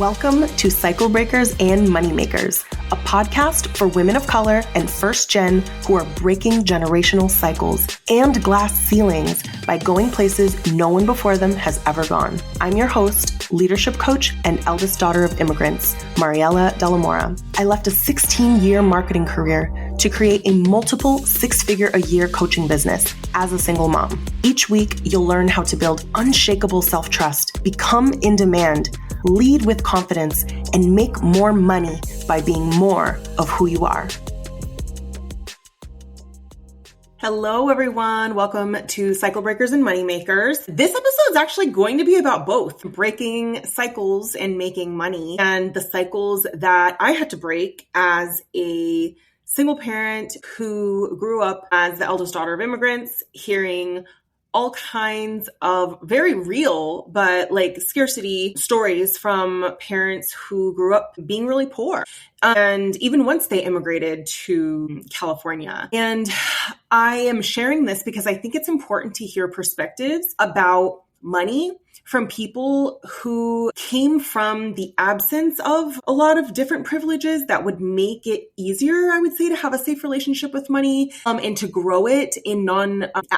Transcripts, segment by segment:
Welcome to Cycle Breakers and Moneymakers, a podcast for women of color and first gen who are breaking generational cycles and glass ceilings by going places no one before them has ever gone. I'm your host, leadership coach, and eldest daughter of immigrants, Mariela Delamora. I left a 16-year marketing career to create a multiple six-figure-a-year coaching business as a single mom. Each week, you'll learn how to build unshakable self-trust, become in demand, lead with confidence, and make more money by being more of who you are. Hello, everyone. Welcome to Cycle Breakers and Moneymakers. This episode is actually going to be about both breaking cycles and making money, and the cycles that I had to break as a single parent who grew up as the eldest daughter of immigrants, hearing all kinds of very real, but like scarcity stories from parents who grew up being really poor. And even once they immigrated to California. And I am sharing this because I think it's important to hear perspectives about money from people who came from the absence of a lot of different privileges that would make it easier, I would say, to have a safe relationship with money and to grow it in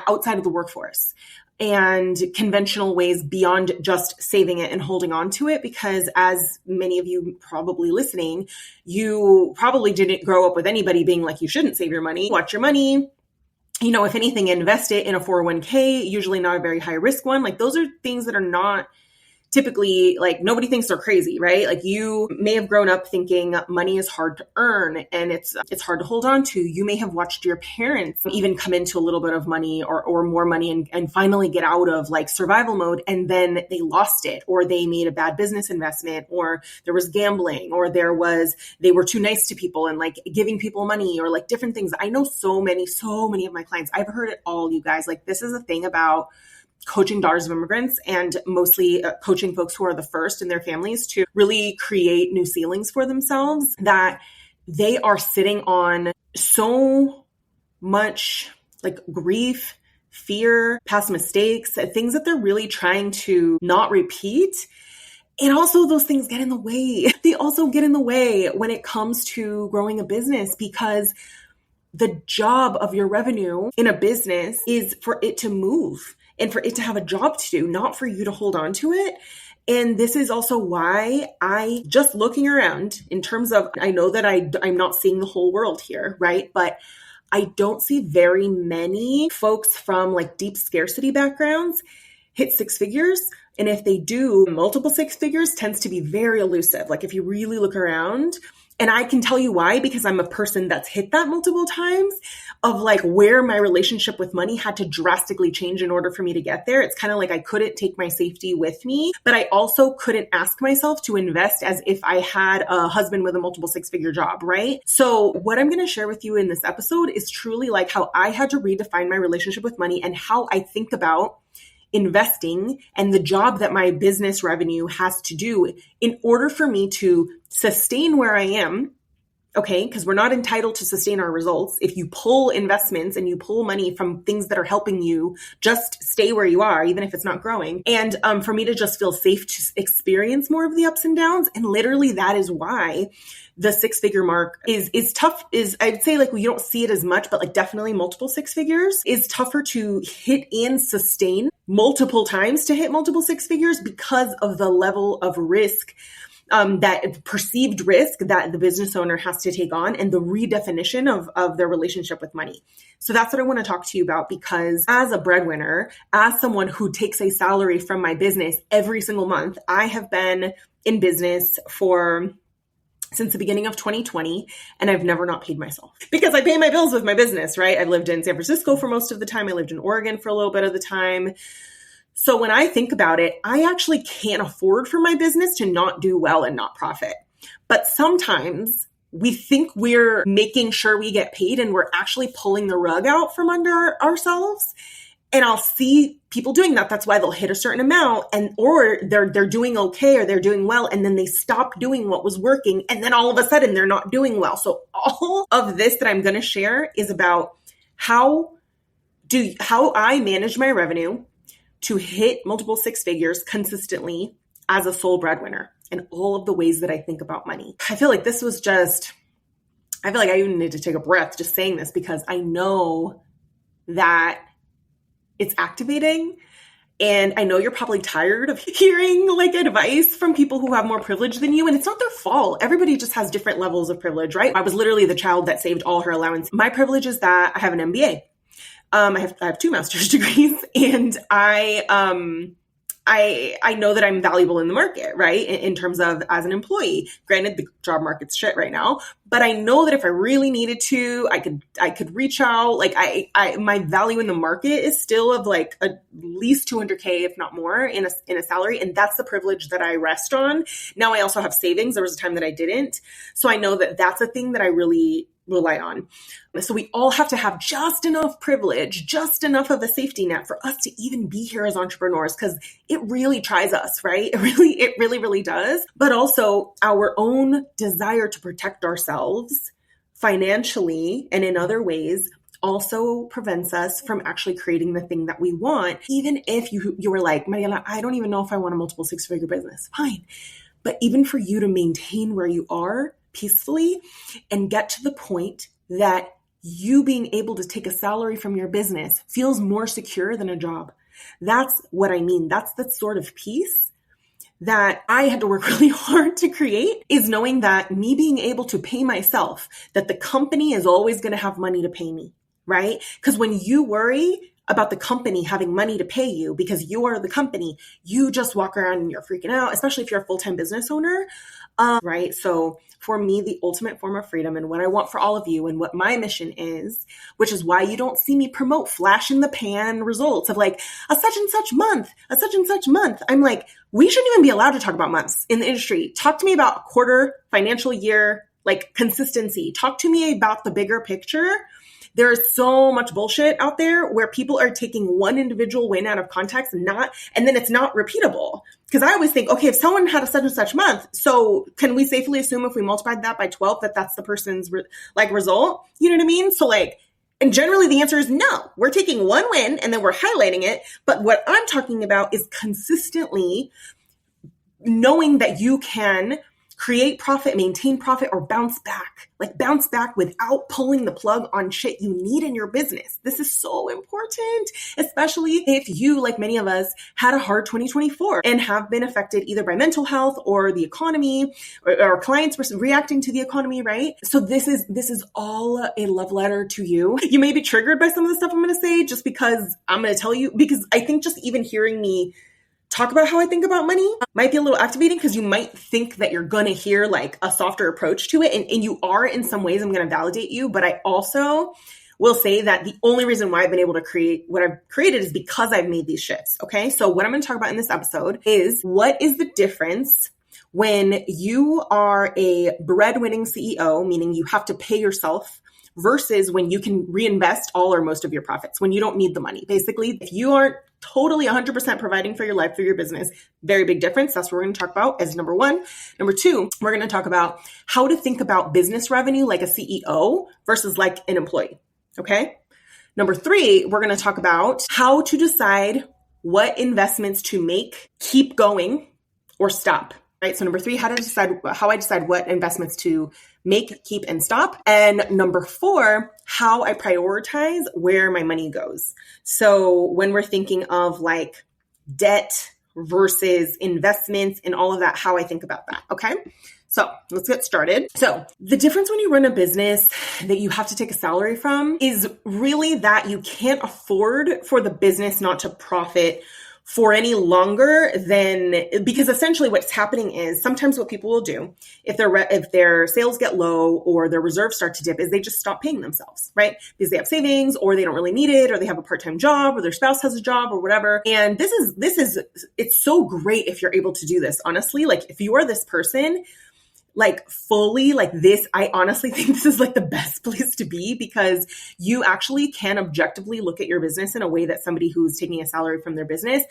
outside of the workforce and conventional ways beyond just saving it and holding on to it. Because as many of you probably listening, you probably didn't grow up with anybody being like, you shouldn't save your money, watch your money. You know, if anything, invest it in a 401k, usually not a very high risk one. Like those are things that are not typically, like nobody thinks they're crazy, right? Like you may have grown up thinking money is hard to earn and it's hard to hold on to. You may have watched your parents even come into a little bit of money or more money and finally get out of like survival mode, and then they lost it, or they made a bad business investment, or there was gambling, or they were too nice to people and like giving people money, or like different things. I know so many of my clients. I've heard it all, you guys. Like this is a thing about coaching daughters of immigrants and mostly coaching folks who are the first in their families to really create new ceilings for themselves, that they are sitting on so much like grief, fear, past mistakes, things that they're really trying to not repeat. And also those things get in the way. They also get in the way when it comes to growing a business, because the job of your revenue in a business is for it to move and for it to have a job to do, not for you to hold on to it. And this is also why I, just looking around in terms of, I know that I'm not seeing the whole world here, right? But I don't see very many folks from like deep scarcity backgrounds hit six figures. And if they do, multiple six figures tends to be very elusive. Like if you really look around, and I can tell you why, because I'm a person that's hit that multiple times, of like where my relationship with money had to drastically change in order for me to get there. It's kind of like I couldn't take my safety with me, but I also couldn't ask myself to invest as if I had a husband with a multiple six-figure job, right? So what I'm going to share with you in this episode is truly like how I had to redefine my relationship with money and how I think about investing and the job that my business revenue has to do in order for me to sustain where I am. Okay, because we're not entitled to sustain our results. If you pull investments and you pull money from things that are helping you just stay where you are, even if it's not growing. And for me to just feel safe to experience more of the ups and downs. And literally that is why the six-figure mark is tough. I'd say like you don't see it as much, but like definitely multiple six figures is tougher to hit and sustain multiple times to hit multiple six figures because of the level of risk, that perceived risk that the business owner has to take on and the redefinition of their relationship with money. So that's what I want to talk to you about, because as a breadwinner, as someone who takes a salary from my business every single month, I have been in business since the beginning of 2020, and I've never not paid myself because I pay my bills with my business, right? I've lived in San Francisco for most of the time. I lived in Oregon for a little bit of the time. So when I think about it, I actually can't afford for my business to not do well and not profit. But sometimes we think we're making sure we get paid and we're actually pulling the rug out from under ourselves. And I'll see people doing that. That's why they'll hit a certain amount or they're doing okay or they're doing well. And then they stop doing what was working. And then all of a sudden they're not doing well. So all of this that I'm going to share is about how I manage my revenue to hit multiple six figures consistently as a sole breadwinner and all of the ways that I think about money. I feel like this was just, I feel like I even need to take a breath just saying this because I know that it's activating. And I know you're probably tired of hearing like advice from people who have more privilege than you. And it's not their fault. Everybody just has different levels of privilege, right? I was literally the child that saved all her allowance. My privilege is that I have an MBA. I have 2 master's degrees, and I know that I'm valuable in the market, right? In terms of as an employee. Granted, the job market's shit right now, but I know that if I really needed to, I could reach out. Like my value in the market is still of like at least 200K, if not more, in a salary, and that's the privilege that I rest on. Now I also have savings. There was a time that I didn't, so I know that that's a thing that I really rely on. So we all have to have just enough privilege, just enough of a safety net for us to even be here as entrepreneurs, because it really tries us, right? It really does. But also our own desire to protect ourselves financially and in other ways also prevents us from actually creating the thing that we want. Even if you were like, Mariela, I don't even know if I want a multiple 6-figure business. Fine. But even for you to maintain where you are peacefully and get to the point that you being able to take a salary from your business feels more secure than a job. That's what I mean. That's the sort of peace that I had to work really hard to create, is knowing that me being able to pay myself, that the company is always going to have money to pay me, right? Because when you worry about the company having money to pay you because you are the company, you just walk around and you're freaking out, especially if you're a full-time business owner, right? So for me, the ultimate form of freedom and what I want for all of you and what my mission is, which is why you don't see me promote flash in the pan results of like a such and such month, a such and such month. I'm like, we shouldn't even be allowed to talk about months in the industry. Talk to me about quarter, financial year, like consistency. Talk to me about the bigger picture. There is so much bullshit out there where people are taking one individual win out of context and then it's not repeatable. Because I always think, okay, if someone had a such and such month, so can we safely assume if we multiplied that by 12, that that's the person's result? You know what I mean? So and generally the answer is no. We're taking one win and then we're highlighting it. But what I'm talking about is consistently knowing that you can create profit, maintain profit, or bounce back without pulling the plug on shit you need in your business. This is so important, especially if you, like many of us, had a hard 2024 and have been affected either by mental health or the economy or clients reacting to the economy, right? So this is all a love letter to you. You may be triggered by some of the stuff I'm going to say just because I'm going to tell you, because I think just even hearing me talk about how I think about money might be a little activating, because you might think that you're going to hear like a softer approach to it. And you are in some ways. I'm going to validate you. But I also will say that the only reason why I've been able to create what I've created is because I've made these shifts. Okay. So what I'm going to talk about in this episode is what is the difference when you are a breadwinning CEO, meaning you have to pay yourself, versus when you can reinvest all or most of your profits, when you don't need the money. Basically, if you aren't totally 100% providing for your life, for your business, very big difference. That's what we're going to talk about as number one. Number two, we're going to talk about how to think about business revenue like a CEO versus like an employee. Okay. Number three, we're going to talk about how to decide what investments to make, keep going, or stop. Right. So number three, how I decide what investments to make, keep, and stop. And number four, how I prioritize where my money goes. So when we're thinking of like debt versus investments and all of that, how I think about that. Okay. So let's get started. So the difference when you run a business that you have to take a salary from is really that you can't afford for the business not to profit for any longer than, because essentially what's happening is sometimes what people will do if their sales get low or their reserves start to dip is they just stop paying themselves, right? Because they have savings or they don't really need it, or they have a part-time job or their spouse has a job or whatever. And it's so great if you're able to do this. Honestly, like if you are this person, like fully like this, I honestly think this is like the best place to be, because you actually can objectively look at your business in a way that somebody who's taking a salary from their business,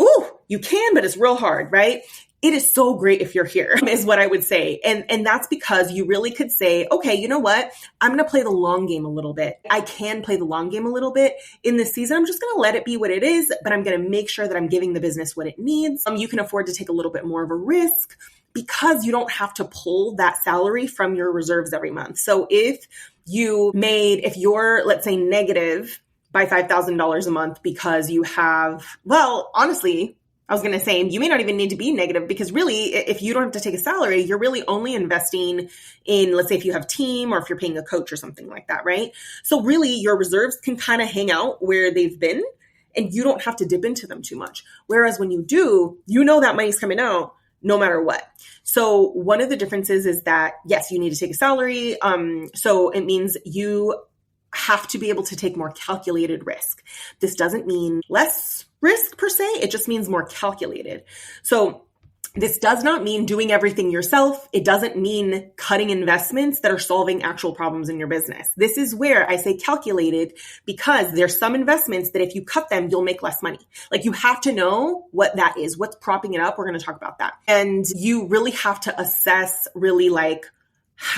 ooh, You can, but it's real hard, right? It is so great if you're here, is what I would say. And that's because you really could say, okay, you know what? I'm going to play the long game a little bit. I can play the long game a little bit in this season. I'm just going to let it be what it is, but I'm going to make sure that I'm giving the business what it needs. You can afford to take a little bit more of a risk because you don't have to pull that salary from your reserves every month. So if you're, let's say, negative by $5,000 a month because you have, well, honestly, I was going to say, you may not even need to be negative because really, if you don't have to take a salary, you're really only investing in, let's say, if you have team or if you're paying a coach or something like that, right? So really, your reserves can kind of hang out where they've been and you don't have to dip into them too much. Whereas when you do, you know that money's coming out no matter what. So one of the differences is that, yes, you need to take a salary. So it means you have to be able to take more calculated risk. This doesn't mean less risk per se. It just means more calculated. So this does not mean doing everything yourself. It doesn't mean cutting investments that are solving actual problems in your business. This is where I say calculated because there's some investments that if you cut them, you'll make less money. Like you have to know what that is, what's propping it up. We're going to talk about that. And you really have to assess really like,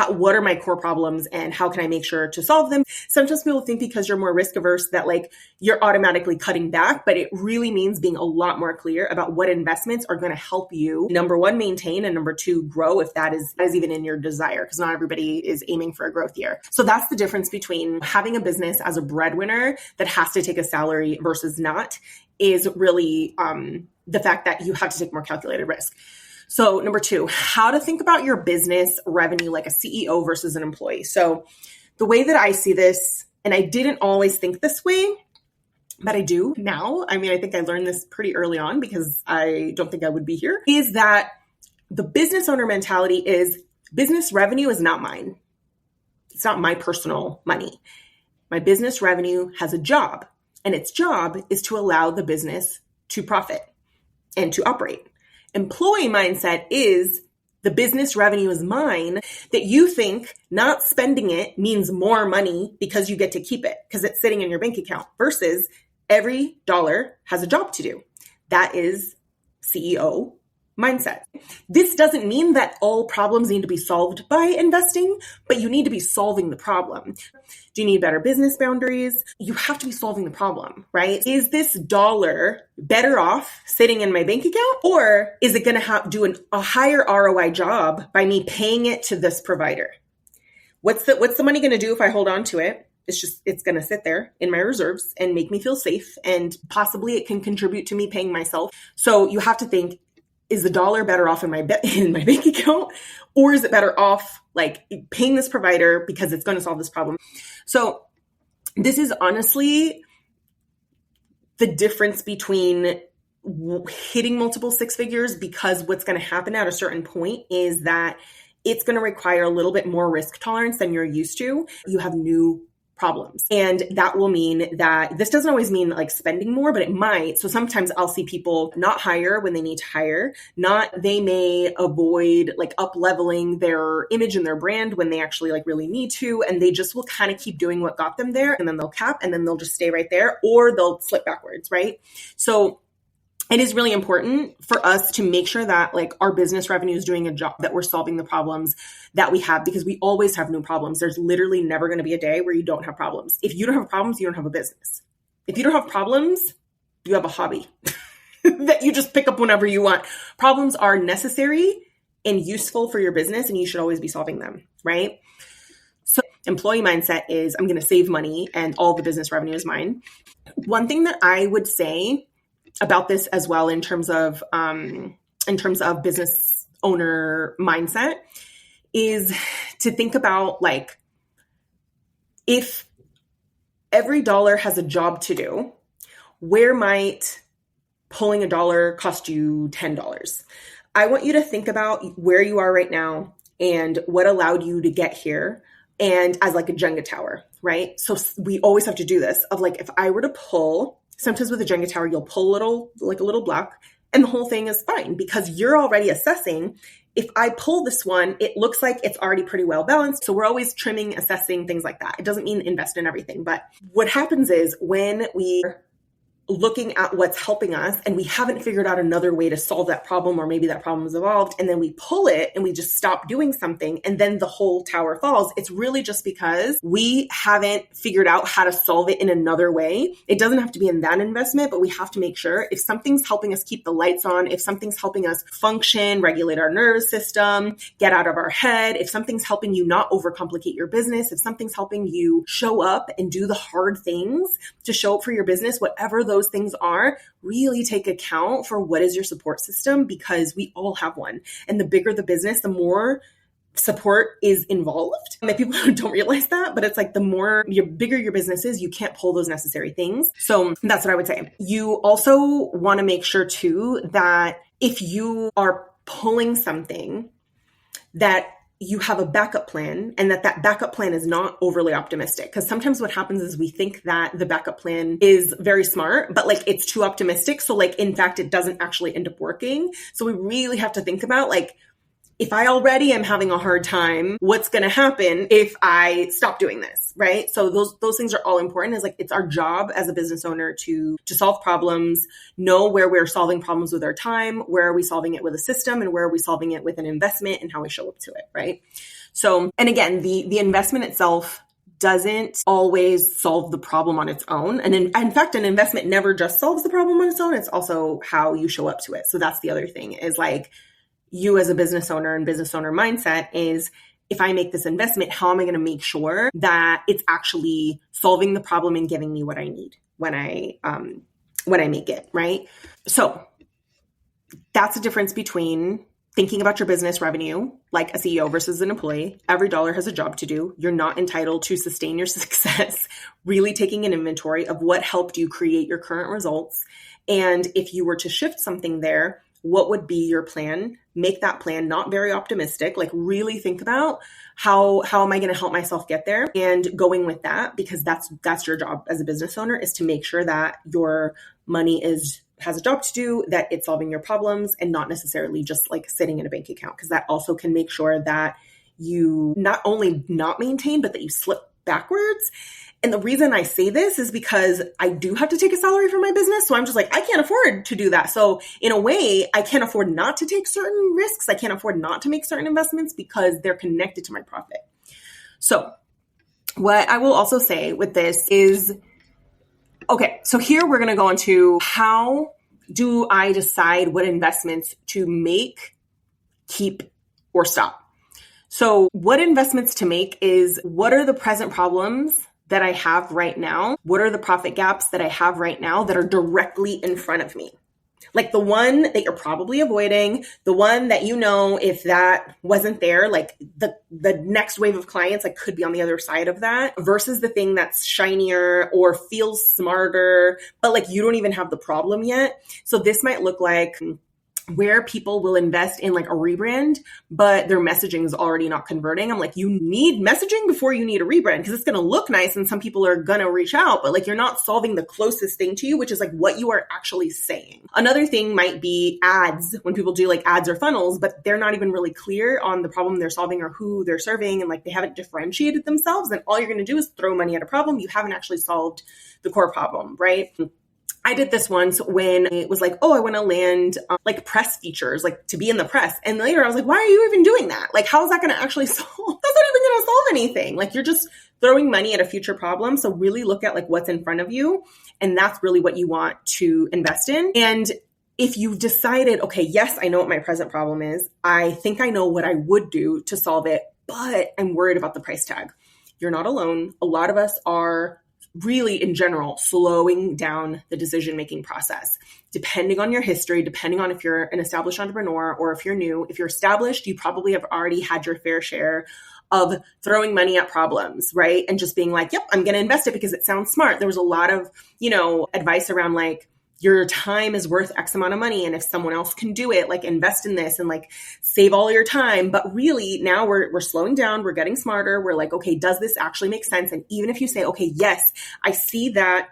what are my core problems and how can I make sure to solve them? Sometimes people think because you're more risk averse that like you're automatically cutting back, but it really means being a lot more clear about what investments are going to help you, number one, maintain, and number two, grow if that is even in your desire, because not everybody is aiming for a growth year. So that's the difference between having a business as a breadwinner that has to take a salary versus not, is really the fact that you have to take more calculated risk. So number two, how to think about your business revenue like a CEO versus an employee. So the way that I see this, and I didn't always think this way, but I do now. I mean, I think I learned this pretty early on because I don't think I would be here, is that the business owner mentality is business revenue is not mine. It's not my personal money. My business revenue has a job, and its job is to allow the business to profit and to operate. Employee mindset is the business revenue is mine, that you think not spending it means more money because you get to keep it because it's sitting in your bank account versus every dollar has a job to do. That is CEO mindset. This doesn't mean that all problems need to be solved by investing, but you need to be solving the problem. Do you need better business boundaries? You have to be solving the problem, right? Is this dollar better off sitting in my bank account, or is it going to do a higher ROI job by me paying it to this provider? What's the money going to do if I hold on to it? It's going to sit there in my reserves and make me feel safe, and possibly it can contribute to me paying myself. So you have to think, is the dollar better off in my bank account, or is it better off like paying this provider because it's going to solve this problem? So this is honestly the difference between hitting multiple six figures, because what's going to happen at a certain point is that it's going to require a little bit more risk tolerance than you're used to. You have new problems. And that will mean that this doesn't always mean like spending more, but it might. So sometimes I'll see people not hire when they need to hire, they may avoid like up leveling their image and their brand when they actually like really need to. And they just will kind of keep doing what got them there. And then they'll cap and then they'll just stay right there, or they'll slip backwards, right? So it is really important for us to make sure that like our business revenue is doing a job, that we're solving the problems that we have, because we always have new problems. There's literally never going to be a day where you don't have problems. If you don't have problems, you don't have a business. If you don't have problems, you have a hobby that you just pick up whenever you want. Problems are necessary and useful for your business, and you should always be solving them, right? So employee mindset is I'm going to save money and all the business revenue is mine. One thing that I would say about this as well in terms of business owner mindset is to think about like, if every dollar has a job to do, where might pulling a dollar cost you $10? I want you to think about where you are right now and what allowed you to get here, and as like a Jenga tower, right? So we always have to do this of like, if I were to pull, sometimes with a Jenga tower, you'll pull a little block and the whole thing is fine because you're already assessing, if I pull this one, it looks like it's already pretty well balanced. So we're always trimming, assessing, things like that. It doesn't mean invest in everything. But what happens is when we looking at what's helping us and we haven't figured out another way to solve that problem, or maybe that problem has evolved, and then we pull it and we just stop doing something and then the whole tower falls. It's really just because we haven't figured out how to solve it in another way. It doesn't have to be in that investment, but we have to make sure if something's helping us keep the lights on, if something's helping us function, regulate our nervous system, get out of our head, if something's helping you not overcomplicate your business, if something's helping you show up and do the hard things to show up for your business, whatever those things are, really take account for what is your support system, because we all have one. And the bigger the business, the more support is involved. And people don't realize that, but it's like bigger your business is, you can't pull those necessary things. So that's what I would say. You also want to make sure too that if you are pulling something, that you have a backup plan, and that backup plan is not overly optimistic. Because sometimes what happens is we think that the backup plan is very smart, but like it's too optimistic. So like, in fact, it doesn't actually end up working. So we really have to think about like, if I already am having a hard time, what's going to happen if I stop doing this, right? So those things are all important. It's like, it's our job as a business owner to solve problems, know where we're solving problems with our time, where are we solving it with a system, and where are we solving it with an investment, and how we show up to it, right? So, and again, the investment itself doesn't always solve the problem on its own. And in fact, an investment never just solves the problem on its own. It's also how you show up to it. So that's the other thing, is like, you as a business owner and business owner mindset is, if I make this investment, how am I going to make sure that it's actually solving the problem and giving me what I need when I make it, right? So that's the difference between thinking about your business revenue like a CEO versus an employee. Every dollar has a job to do. You're not entitled to sustain your success. Really taking an inventory of what helped you create your current results. And if you were to shift something there, what would be your plan? Make that plan not very optimistic, like really think about how am I going to help myself get there, and going with that, because that's your job as a business owner, is to make sure that your money has a job to do, that it's solving your problems, and not necessarily just like sitting in a bank account, because that also can make sure that you not only not maintain, but that you slip backwards. And the reason I say this is because I do have to take a salary for my business. So I'm just like, I can't afford to do that. So in a way, I can't afford not to take certain risks. I can't afford not to make certain investments because they're connected to my profit. So what I will also say with this is, okay, so here we're going to go into how do I decide what investments to make, keep, or stop. So what investments to make is, what are the present problems that I have right now? What are the profit gaps that I have right now that are directly in front of me? Like the one that you're probably avoiding, the one that, you know, if that wasn't there, like the next wave of clients like could be on the other side of that, versus the thing that's shinier or feels smarter, but like you don't even have the problem yet. So this might look like where people will invest in like a rebrand, but their messaging is already not converting. I'm like, you need messaging before you need a rebrand, because it's going to look nice and some people are going to reach out, but like you're not solving the closest thing to you, which is like what you are actually saying. Another thing might be ads, when people do like ads or funnels, but they're not even really clear on the problem they're solving or who they're serving, and like they haven't differentiated themselves, and all you're going to do is throw money at a problem. You haven't actually solved the core problem, right? I did this once when it was like, oh, I want to land like press features, like to be in the press. And later I was like, why are you even doing that? Like, how is that going to actually solve? That's not even going to solve anything. Like, you're just throwing money at a future problem. So really look at like what's in front of you. And that's really what you want to invest in. And if you've decided, okay, yes, I know what my present problem is. I think I know what I would do to solve it, but I'm worried about the price tag. You're not alone. A lot of us are really, in general, slowing down the decision-making process. Depending on your history, depending on if you're an established entrepreneur or if you're new. If you're established, you probably have already had your fair share of throwing money at problems, right? And just being like, yep, I'm going to invest it because it sounds smart. There was a lot of, advice around like, your time is worth X amount of money. And if someone else can do it, like invest in this and like save all your time. But really now we're slowing down. We're getting smarter. We're like, okay, does this actually make sense? And even if you say, okay, yes, I see that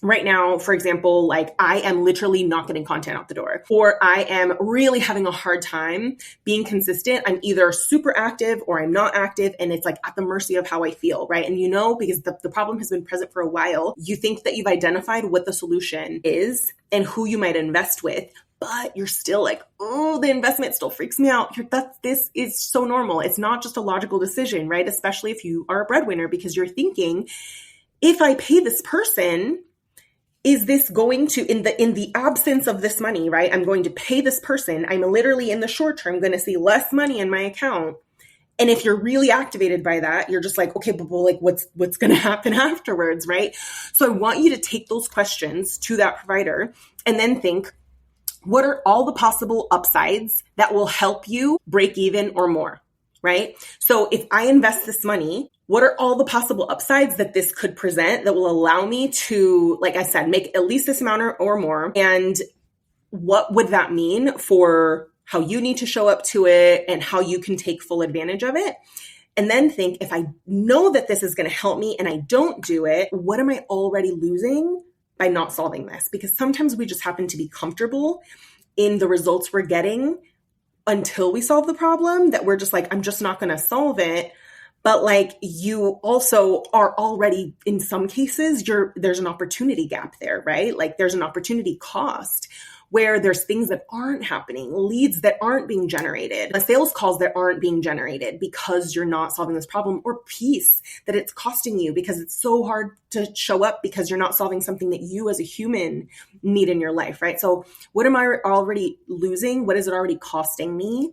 right now, for example, like I am literally not getting content out the door, or I am really having a hard time being consistent. I'm either super active or I'm not active. And it's like at the mercy of how I feel, right? And because the problem has been present for a while, you think that you've identified what the solution is and who you might invest with, but you're still like, oh, the investment still freaks me out. This is so normal. It's not just a logical decision, right? Especially if you are a breadwinner, because you're thinking, if I pay this person, is this going to, in the absence of this money, right? I'm going to pay this person. I'm literally in the short term going to see less money in my account. And if you're really activated by that, you're just like, okay, but like what's going to happen afterwards, right? So I want you to take those questions to that provider and then think, what are all the possible upsides that will help you break even or more, right? So if I invest this money, what are all the possible upsides that this could present that will allow me to, like I said, make at least this amount or more? And what would that mean for how you need to show up to it and how you can take full advantage of it? And then think, if I know that this is going to help me and I don't do it, what am I already losing by not solving this? Because sometimes we just happen to be comfortable in the results we're getting until we solve the problem, that we're just like, I'm just not going to solve it. But like, you also are already, in some cases, there's an opportunity gap there, right? Like there's an opportunity cost where there's things that aren't happening, leads that aren't being generated, sales calls that aren't being generated because you're not solving this problem, or peace that it's costing you because it's so hard to show up because you're not solving something that you as a human need in your life, right? So what am I already losing? What is it already costing me?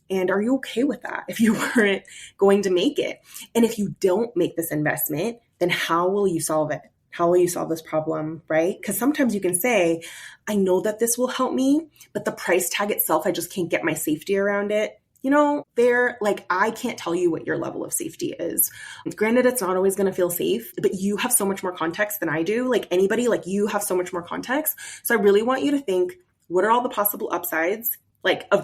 And are you okay with that if you weren't going to make it? And if you don't make this investment, then how will you solve it? How will you solve this problem, right? Because sometimes you can say, I know that this will help me, but the price tag itself, I just can't get my safety around it. I can't tell you what your level of safety is. Granted, it's not always going to feel safe, but you have so much more context than I do. Like anybody, like you have so much more context. So I really want you to think, what are all the possible upsides?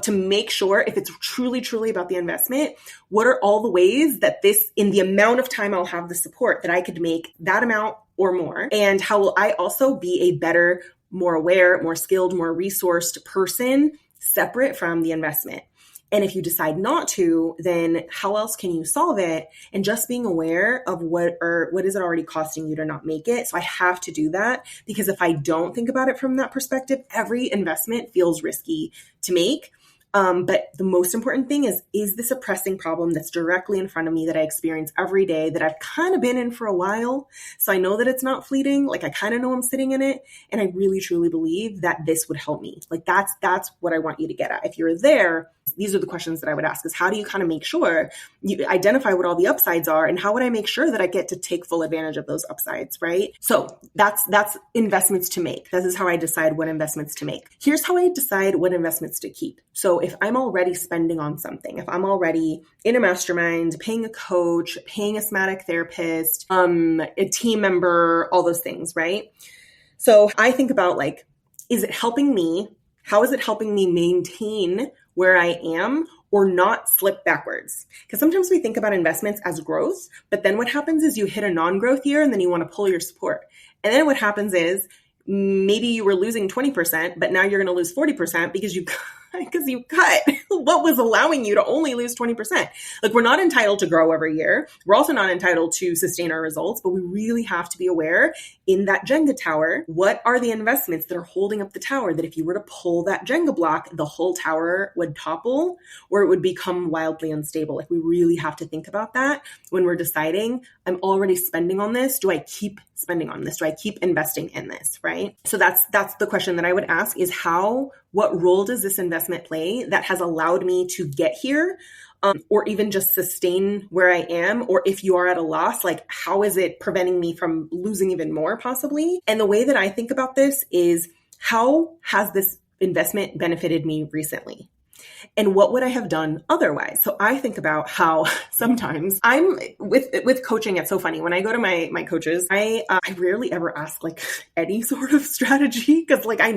To make sure, if it's truly, truly about the investment, what are all the ways that this, in the amount of time I'll have the support, that I could make that amount or more? And how will I also be a better, more aware, more skilled, more resourced person separate from the investment? And if you decide not to, then how else can you solve it? And just being aware of what is it already costing you to not make it. So I have to do that, because if I don't think about it from that perspective, every investment feels risky to make. But the most important thing is this a pressing problem that's directly in front of me that I experience every day, that I've kind of been in for a while. So I know that it's not fleeting. Like I kind of know I'm sitting in it. And I really, truly believe that this would help me. Like that's what I want you to get at. If you're there, these are the questions that I would ask, is how do you kind of make sure you identify what all the upsides are, and how would I make sure that I get to take full advantage of those upsides, right? So that's investments to make. This is how I decide what investments to make. Here's how I decide what investments to keep. So if I'm already spending on something, if I'm already in a mastermind, paying a coach, paying a somatic therapist, a team member, all those things, right? So I think about is it helping me? How is it helping me maintain where I am or not slip backwards? Because sometimes we think about investments as growth, but then what happens is you hit a non-growth year and then you want to pull your support. And then what happens is maybe you were losing 20%, but now you're going to lose 40% because you cut what was allowing you to only lose 20%. Like, we're not entitled to grow every year. We're also not entitled to sustain our results, but we really have to be aware in that Jenga tower, what are the investments that are holding up the tower, that if you were to pull that Jenga block, the whole tower would topple or it would become wildly unstable. Like, we really have to think about that when we're deciding, I'm already spending on this. Do I keep spending on this? Do I keep investing in this? Right? So that's the question that I would ask, is what role does this investment play that has allowed me to get here, or even just sustain where I am? Or if you are at a loss, how is it preventing me from losing even more possibly? And the way that I think about this is, how has this investment benefited me recently? And what would I have done otherwise? So I think about how sometimes I'm with coaching. It's so funny. When I go to my coaches, I rarely ever ask any sort of strategy, because I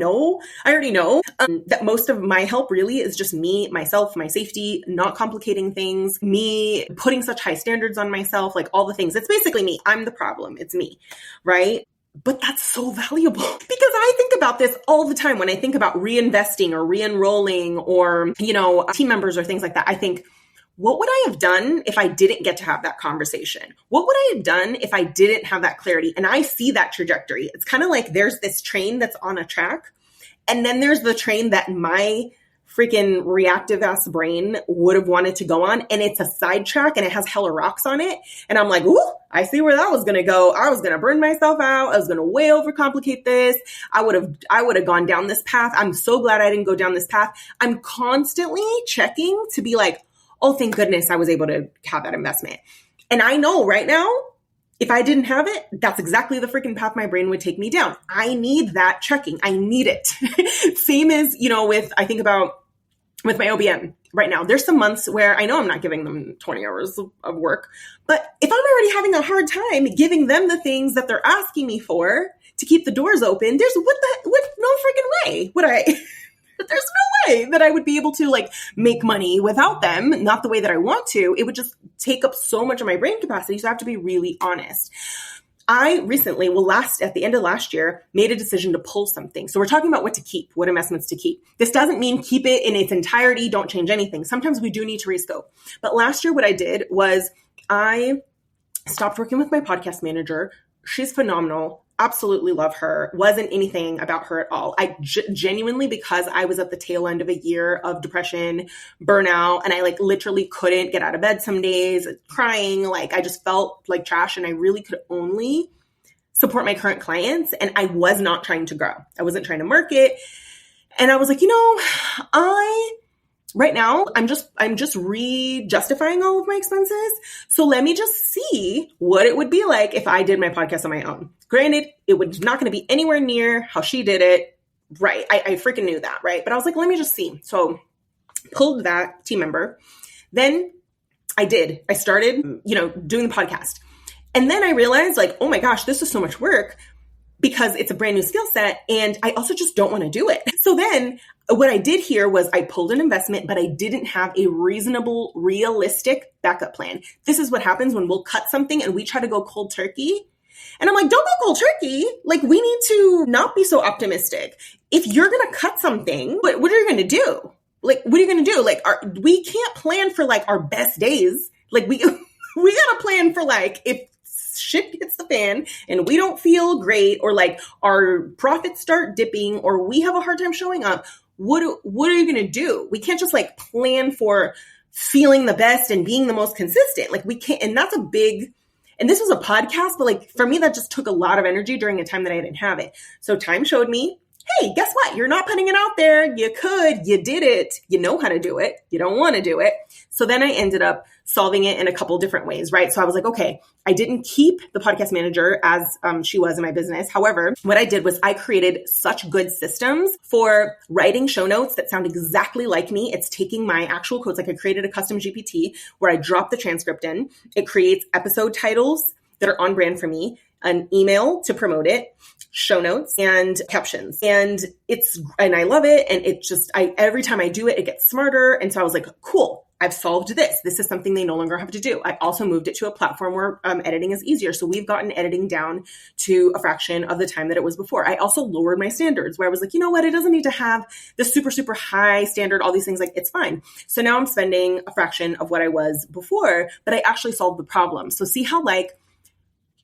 already know that most of my help really is just me, myself, my safety, not complicating things, me putting such high standards on myself, all the things. It's basically me. I'm the problem. It's me, right? But that's so valuable because I think about this all the time when I think about reinvesting or re-enrolling or, team members or things like that. I think, what would I have done if I didn't get to have that conversation? What would I have done if I didn't have that clarity? And I see that trajectory. It's kind of like there's this train that's on a track, and then there's the train that my freaking reactive ass brain would have wanted to go on. And it's a sidetrack and it has hella rocks on it. And I'm like, ooh, I see where that was going to go. I was going to burn myself out. I was going to way overcomplicate this. I would have gone down this path. I'm so glad I didn't go down this path. I'm constantly checking to be like, oh, thank goodness I was able to have that investment. And I know right now, if I didn't have it, that's exactly the freaking path my brain would take me down. I need that checking. I need it. Same as, I think about with my OBM right now. There's some months where I know I'm not giving them 20 hours of work, but if I'm already having a hard time giving them the things that they're asking me for to keep the doors open, there's no freaking way would I, there's no way that I would be able to make money without them. Not the way that I want to. It would just take up so much of my brain capacity. So I have to be really honest. I recently, at the end of last year, made a decision to pull something. So we're talking about what to keep, what investments to keep. This doesn't mean keep it in its entirety, don't change anything. Sometimes we do need to rescope. But last year, what I did was I stopped working with my podcast manager. She's phenomenal. Absolutely love her. Wasn't anything about her at all. I genuinely, because I was at the tail end of a year of depression, burnout, and I literally couldn't get out of bed some days, crying. I just felt like trash, and I really could only support my current clients. And I was not trying to grow. I wasn't trying to market. And I was like, right now, I'm just re-justifying all of my expenses. So let me just see what it would be like if I did my podcast on my own. Granted, it was not going to be anywhere near how she did it. Right. I freaking knew that. Right. But I was like, let me just see. So pulled that team member. Then I started, doing the podcast. And then I realized oh my gosh, this is so much work because it's a brand new skill set. And I also just don't want to do it. So then what I did here was I pulled an investment, but I didn't have a reasonable, realistic backup plan. This is what happens when we'll cut something and we try to go cold turkey. And I'm like, don't go cold turkey. We need to not be so optimistic. If you're going to cut something, what are you going to do? What are you going to do? We can't plan for our best days. We got to plan for if shit hits the fan and we don't feel great, or our profits start dipping, or we have a hard time showing up. What are you going to do? We can't just plan for feeling the best and being the most consistent. We can't, and that's a big, and this was a podcast, but for me, that just took a lot of energy during a time that I didn't have it. So time showed me, hey, guess what? You're not putting it out there. You could, you did it. You know how to do it. You don't want to do it. So then I ended up solving it in a couple different ways, right? So I was like, okay, I didn't keep the podcast manager as she was in my business. However, what I did was I created such good systems for writing show notes that sound exactly like me. It's taking my actual quotes. I created a custom GPT where I drop the transcript in. It creates episode titles that are on brand for me, an email to promote it, show notes, and captions. And I love it. And it just, every time I do it, it gets smarter. And so I was like, cool, I've solved this. This is something they no longer have to do. I also moved it to a platform where editing is easier. So we've gotten editing down to a fraction of the time that it was before. I also lowered my standards where I was like, you know what? It doesn't need to have the super, super high standard, all these things. It's fine. So now I'm spending a fraction of what I was before, but I actually solved the problem. So see how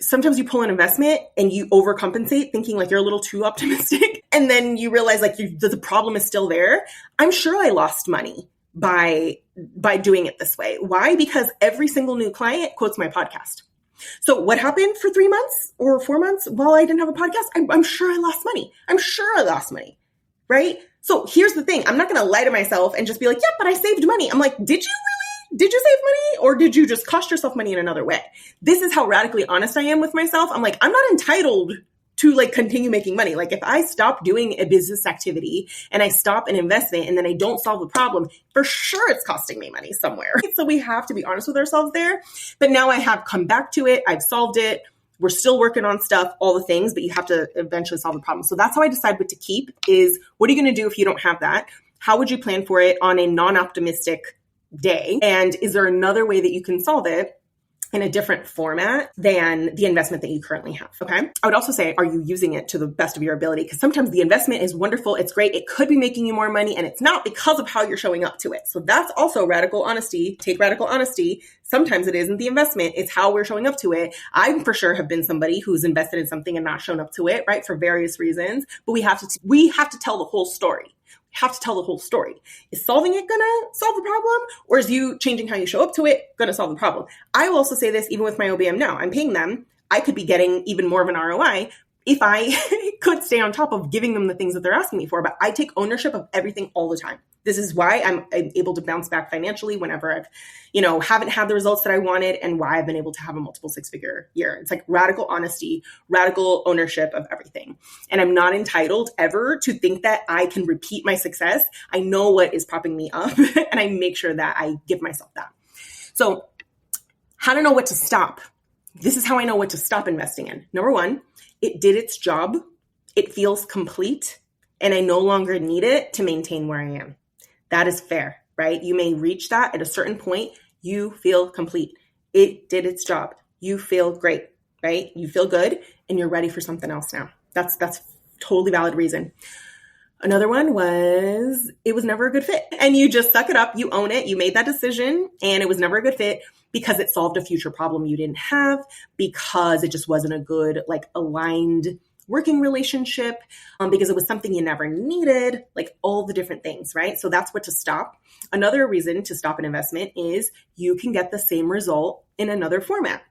sometimes you pull an investment and you overcompensate thinking you're a little too optimistic. And then you realize the problem is still there. I'm sure I lost money by doing it this way. Why? Because every single new client quotes my podcast. So what happened for 3 months or 4 months while I didn't have a podcast? I'm sure I lost money. Right? So here's the thing. I'm not going to lie to myself and just be like, yeah, but I saved money. I'm like, did you really? Did you save money, or did you just cost yourself money in another way? This is how radically honest I am with myself. I'm like, I'm not entitled to continue making money. If I stop doing a business activity and I stop an investment and then I don't solve the problem, for sure it's costing me money somewhere. So we have to be honest with ourselves there. But now I have come back to it. I've solved it. We're still working on stuff, all the things, but you have to eventually solve the problem. So that's how I decide what to keep is, what are you going to do if you don't have that? How would you plan for it on a non-optimistic day? And is there another way that you can solve it in a different format than the investment that you currently have. Okay. I would also say, are you using it to the best of your ability? Because sometimes the investment is wonderful. It's great. It could be making you more money, and it's not because of how you're showing up to it. So that's also radical honesty. Take radical honesty. Sometimes it isn't the investment. It's how we're showing up to it. I for sure have been somebody who's invested in something and not shown up to it, right? For various reasons, but we have to tell the whole story. Have to tell the whole story. Is solving it gonna solve the problem, or is you changing how you show up to it gonna solve the problem? I will also say this, even with my OBM now, I'm paying them. I could be getting even more of an ROI if I could stay on top of giving them the things that they're asking me for, but I take ownership of everything all the time. This is why I'm able to bounce back financially whenever I've, haven't had the results that I wanted, and why I've been able to have a multiple six-figure year. It's like radical honesty, radical ownership of everything. And I'm not entitled ever to think that I can repeat my success. I know what is propping me up and I make sure that I give myself that. So how to know what to stop. This is how I know what to stop investing in. Number one, it did its job. It feels complete, and I no longer need it to maintain where I am. That is fair, right? You may reach that at a certain point. You feel complete. It did its job. You feel great, right? You feel good, and you're ready for something else now. That's totally valid reason. Another one was, it was never a good fit, and you just suck it up. You own it. You made that decision, and it was never a good fit because it solved a future problem you didn't have, because it just wasn't a good, aligned working relationship, because it was something you never needed, all the different things, right? So that's what to stop. Another reason to stop an investment is you can get the same result in another format.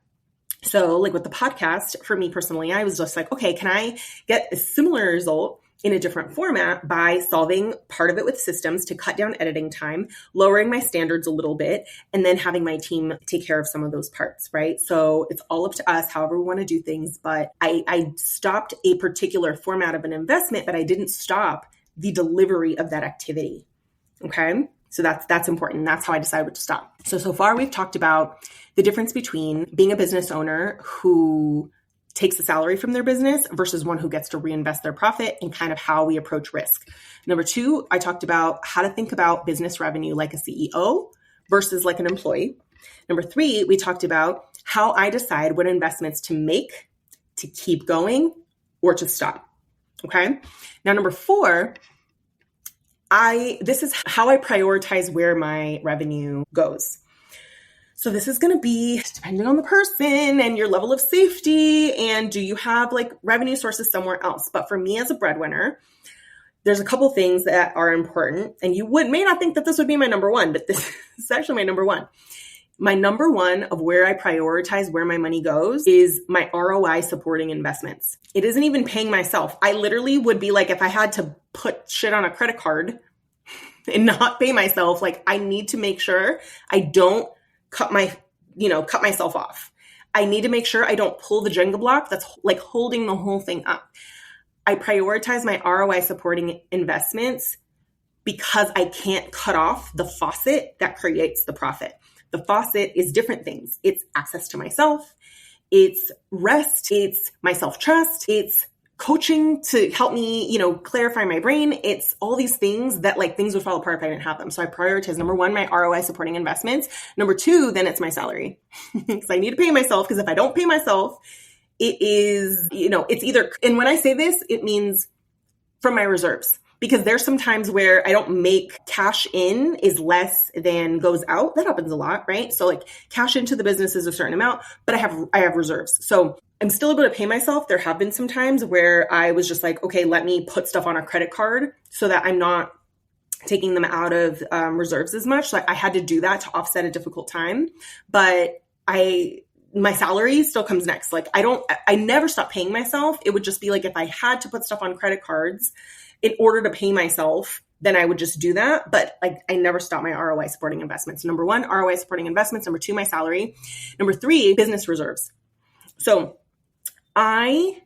So with the podcast, for me personally, I was just like, okay, can I get a similar result in a different format by solving part of it with systems to cut down editing time, lowering my standards a little bit, and then having my team take care of some of those parts, right? So it's all up to us, however we want to do things. But I stopped a particular format of an investment, but I didn't stop the delivery of that activity. Okay. So that's important. That's how I decided to stop. So far we've talked about the difference between being a business owner who takes a salary from their business versus one who gets to reinvest their profit, and kind of how we approach risk. Number two, I talked about how to think about business revenue like a CEO versus like an employee. Number three, we talked about how I decide what investments to make, to keep going, or to stop. Okay. Now, number four, this is how I prioritize where my revenue goes. So this is going to be dependent on the person and your level of safety, and do you have revenue sources somewhere else? But for me as a breadwinner, there's a couple things that are important, and you may not think that this would be my number one, but this is actually my number one. My number one of where I prioritize where my money goes is my ROI supporting investments. It isn't even paying myself. I literally would be if I had to put shit on a credit card and not pay myself, I need to make sure I don't cut myself off. I need to make sure I don't pull the Jenga block that's holding the whole thing up. I prioritize my ROI supporting investments because I can't cut off the faucet that creates the profit. The faucet is different things. It's access to myself. It's rest. It's my self-trust. It's coaching to help me, clarify my brain. It's all these things that things would fall apart if I didn't have them. So I prioritize, number one, my ROI supporting investments. Number two, then it's my salary. Because I need to pay myself, because if I don't pay myself, it is, it's either, and when I say this, it means from my reserves. Because there's some times where I don't make cash in is less than goes out. That happens a lot, right? So cash into the business is a certain amount, but I have reserves. So I'm still able to pay myself. There have been some times where I was just okay, let me put stuff on a credit card so that I'm not taking them out of reserves as much. I had to do that to offset a difficult time, but my salary still comes next. I never stop paying myself. It would just be if I had to put stuff on credit cards in order to pay myself, then I would just do that. But I never stop my ROI supporting investments. Number one, ROI supporting investments. Number two, my salary. Number three, business reserves. So I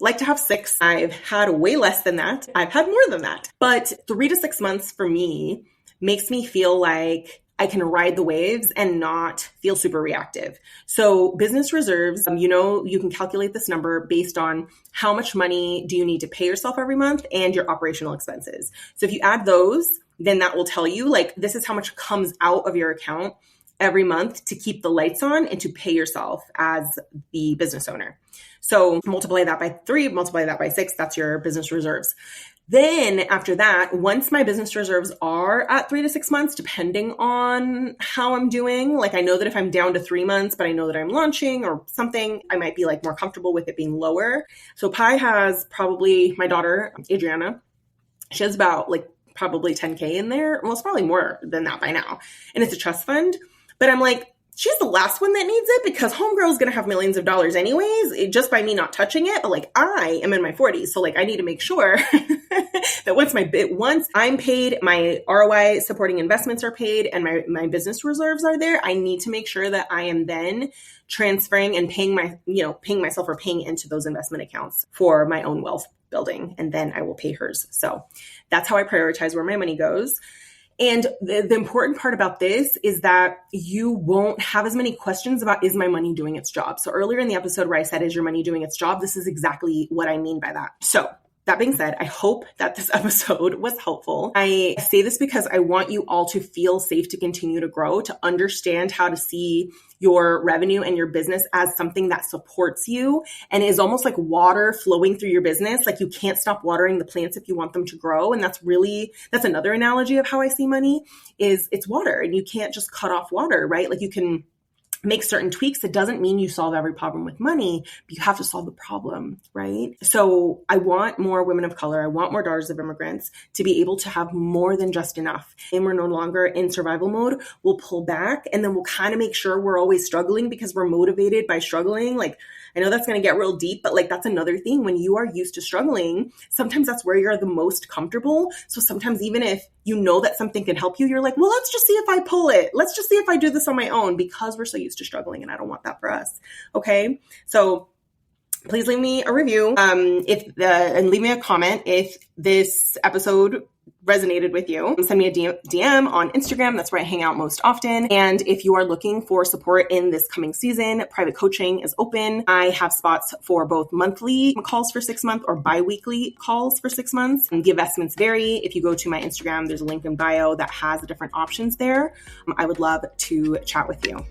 like to have 6. I've had way less than that. I've had more than that. But 3 to 6 months for me makes me feel like I can ride the waves and not feel super reactive. So business reserves, you can calculate this number based on how much money do you need to pay yourself every month and your operational expenses. So if you add those, then that will tell you this is how much comes out of your account every month to keep the lights on and to pay yourself as the business owner. So multiply that by 3, multiply that by 6, that's your business reserves. Then after that, once my business reserves are at 3 to 6 months, depending on how I'm doing, like I know that if I'm down to 3 months, but I know that I'm launching or something, I might be like more comfortable with it being lower. So Pi has probably, my daughter, Adriana, she has about like probably 10K in there. Well, it's probably more than that by now. And it's a trust fund. But I'm like, she's the last one that needs it because homegirl is going to have millions of dollars anyways, just by me not touching it. But like I am in my 40s. So like I need to make sure that once I'm paid, my ROI supporting investments are paid and my business reserves are there, I need to make sure that I am then transferring and paying myself or paying into those investment accounts for my own wealth building. And then I will pay hers. So that's how I prioritize where my money goes. And the important part about this is that you won't have as many questions about, is my money doing its job? So earlier in the episode where I said, is your money doing its job? This is exactly what I mean by that. So that being said, I hope that this episode was helpful. I say this because I want you all to feel safe to continue to grow, to understand how to see your revenue and your business as something that supports you and is almost like water flowing through your business. Like you can't stop watering the plants if you want them to grow. And that's another analogy of how I see money is it's water and you can't just cut off water, right? Like you can make certain tweaks. It doesn't mean you solve every problem with money, but you have to solve the problem, right? So I want more women of color. I want more daughters of immigrants to be able to have more than just enough. And we're no longer in survival mode. We'll pull back and then we'll kind of make sure we're always struggling because we're motivated by struggling. Like, I know that's going to get real deep, but like that's another thing. When you are used to struggling, sometimes that's where you're the most comfortable. So sometimes even if you know that something can help you, you're like, well, let's just see if I pull it. Let's just see if I do this on my own because we're so used to struggling and I don't want that for us. Okay. So please leave me a review and leave me a comment if this episode resonated with you. Send me a DM on Instagram. That's where I hang out most often. And if you are looking for support in this coming season, private coaching is open. I have spots for both monthly calls for 6 months or bi-weekly calls for 6 months. And the investments vary. If you go to my Instagram, there's a link in bio that has the different options there. I would love to chat with you.